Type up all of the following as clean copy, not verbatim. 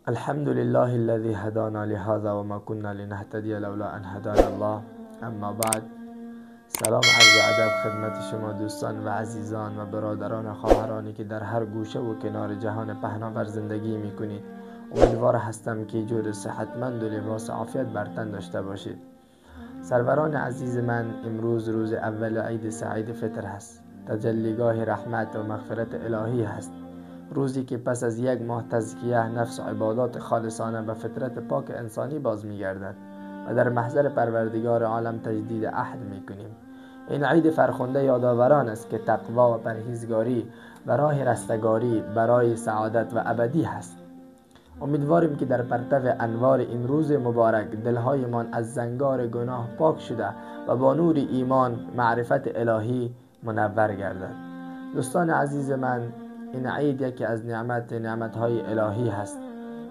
الحمد لله الذي هدانا لهذا وما كنا لنهتدي لولا ان هدانا الله. اما بعد، سلام عرض ادب خدمت شما دوستان و عزیزان و برادران و خواهرانی که در هر گوشه و کنار جهان پهناور زندگی میکنید. امیدوار هستم که جور صحتمند و لباس عافیت بر تن داشته باشید. سروران عزیز من، امروز روز اول عید سعید فطر هست. تجلیگاه رحمت و مغفرت الهی هست. روزی که پس از یک ماه تزکیه نفس و عبادات خالصانه و فطرت پاک انسانی باز می‌گردد و در محضر پروردگار عالم تجدید عهد می‌کنیم. این عید فرخنده یادآوران است که تقوا و پرهیزگاری و راه رستگاری برای سعادت و ابدی هست. امیدواریم که در پرتو انوار این روز مبارک دلهایمان از زنگار گناه پاک شده و با نور ایمان معرفت الهی منور گردد. دوستان عزیز من، این عید یکی از نعمتهای الهی هست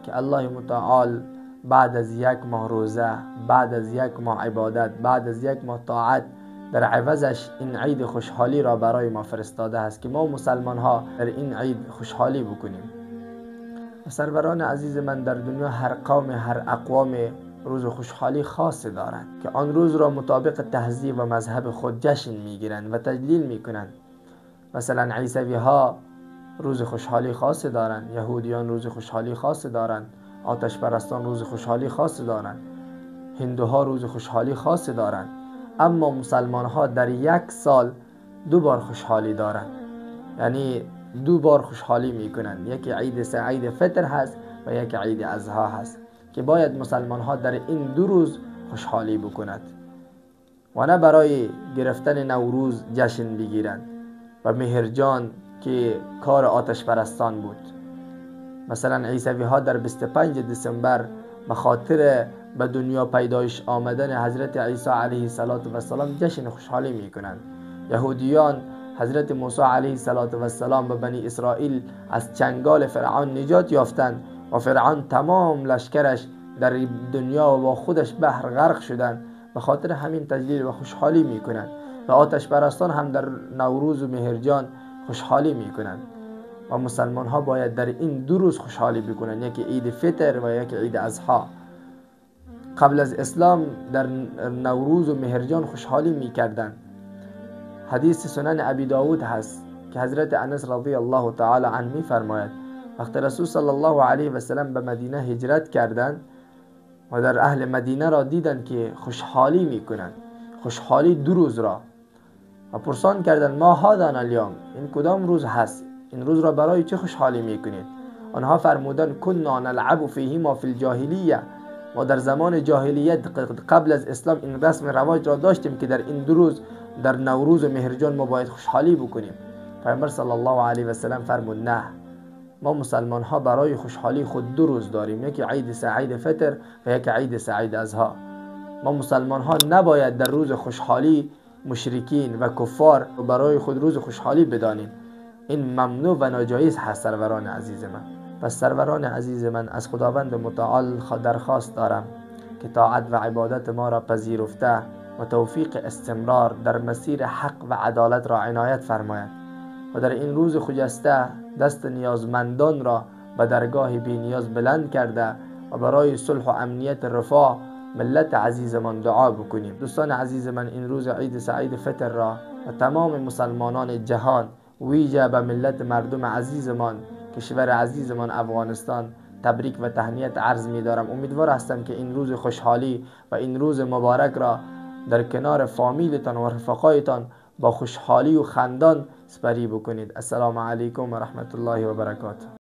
که الله متعال بعد از یک ماه روزه، بعد از یک ماه عبادت، بعد از یک ماه طاعت، در عوضش این عید خوشحالی را برای ما فرستاده است که ما مسلمان ها در این عید خوشحالی بکنیم. سروران عزیز من، در دنیا هر قوم، هر اقوام روز خوشحالی خاص دارند که آن روز را مطابق تهذیب و مذهب خود جشن میگیرند و تجلیل میکنند. مثلا عیسوی ها روز خوشحالی خاص دارند، یهودیان روز خوشحالی خاص دارند، آتش پرستان روز خوشحالی خاص دارند، هندوها روز خوشحالی خاص دارند. اما مسلمان ها در یک سال دو بار خوشحالی دارند، یعنی دو بار خوشحالی میکنند. یکی عید سعید فطر هست و یک عید اضحی هست که باید مسلمان ها در این دو روز خوشحالی بکنند و نه برای گرفتن نوروز جشن بگیرند و مهرجان که کار آتش پرستان بود. مثلا عیسوی ها در 25 دسامبر به خاطر به دنیا پیدایش آمدن حضرت عیسی علیه السلام جشن خوشحالی می کنند. یهودیان حضرت موسی علیه السلام به بنی اسرائیل از چنگال فرعون نجات یافتند و فرعون تمام لشکرش در دنیا و با خودش بحر غرق شدند. به خاطر همین تجلیل و خوشحالی می کنند و آتش پرستان هم در نوروز و مهرجان خوشحالی میکنند و مسلمان ها باید در این دو روز خوشحالی بکنند، یکی عید فطر و یکی عید اضحی. قبل از اسلام در نوروز و مهرجان خوشحالی میکردند. حدیث سنن ابی داود هست که حضرت انس رضی الله تعالی عنه میفرماید وقت رسول صلی الله علیه و سلم به مدینه هجرت کردند و در اهل مدینه را دیدند که خوشحالی میکنند، خوشحالی دو روز را، و پرسان کردند ما هذا الیوم، این کدام روز هست؟ این روز را برای چه خوشحالی میکنید؟ آنها فرمودند کنا نلعب فیهما فی الجاهلیه، ما در زمان جاهلیت قبل از اسلام این رسم رواج را داشتیم که در این دو روز در نوروز و مهرجان ما باید خوشحالی بکنیم. پیامبر صلی الله علیه و سلم فرمود نه، ما مسلمان ها برای خوشحالی خود دو روز داریم، یکی عید سعید فطر و یکی عید سعید اضحی. ما مسلمان ها نباید در روز خوشحالی مشرکین و کفار برای خود روز خوشحالی بدانیم. این ممنوع و ناجایز هست سروران عزیز من. پس سروران عزیز من، از خداوند متعال درخواست دارم که طاعت و عبادت ما را پذیرفته و توفیق استمرار در مسیر حق و عدالت را عنایت فرماید و در این روز خجسته دست نیازمندان را به درگاه بی نیاز بلند کرده و برای صلح و امنیت رفاه ملت عزیزمان دعا بکنیم. دوستان عزیز من، این روز عید سعید فطر را و تمام مسلمانان جهان، ویژه به ملت مردم عزیزمان، کشور عزیزمان افغانستان، تبریک و تهنیت عرض می دارم. امیدوار هستم که این روز خوشحالی و این روز مبارک را در کنار فامیلتان و رفقایتان با خوشحالی و خندان سپری بکنید. السلام علیکم و رحمت الله و برکاته.